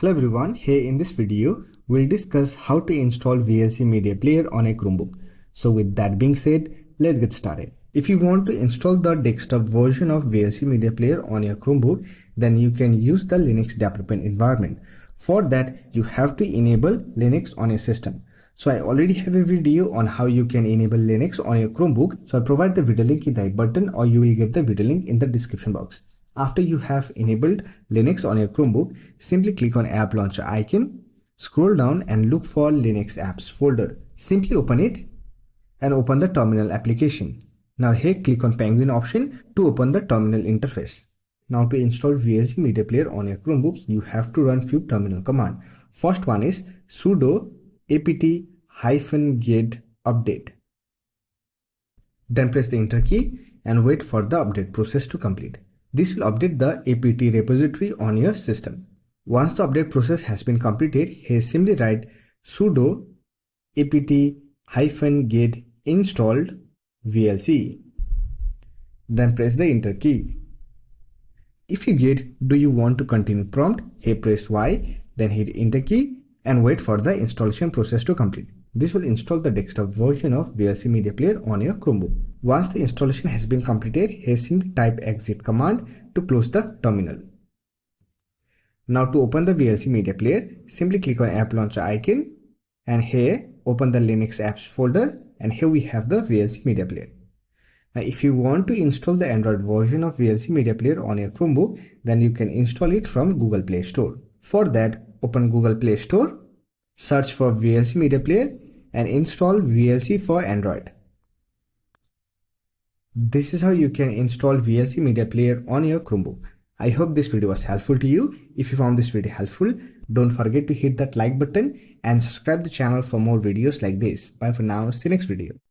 Hello everyone, here in this video, we'll discuss how to install VLC Media Player on a Chromebook. So with that being said, let's get started. If you want to install the desktop version of VLC Media Player on your Chromebook, then you can use the Linux development environment. For that, you have to enable Linux on your system. So I already have a video on how you can enable Linux on your Chromebook. So I'll provide the video link in the I button, or you will get the video link in the description box. After you have enabled Linux on your Chromebook, simply click on App Launcher icon, scroll down and look for Linux Apps folder. Simply open it and open the terminal application. Now here click on Penguin option to open the terminal interface. Now to install VLC Media Player on your Chromebook, you have to run few terminal commands. First one is sudo apt-get update. Then press the enter key and wait for the update process to complete. This will update the apt repository on your system. Once the update process has been completed, here simply write sudo apt-get installed VLC. Then press the enter key. If you get do you want to continue prompt, here press Y, then hit enter key and wait for the installation process to complete. This will install the desktop version of VLC Media Player on your Chromebook. Once the installation has been completed, here simply type exit command to close the terminal. Now to open the VLC Media Player, simply click on App Launcher icon and here open the Linux Apps folder, and here we have the VLC Media Player. Now if you want to install the Android version of VLC Media Player on your Chromebook, then you can install it from Google Play Store. For that, open Google Play Store, search for VLC Media Player and install VLC for Android. This is how you can install VLC Media Player on your Chromebook. I hope this video was helpful to you. If you found this video helpful, don't forget to hit that like button and subscribe the channel for more videos like this. Bye for now, see you next video.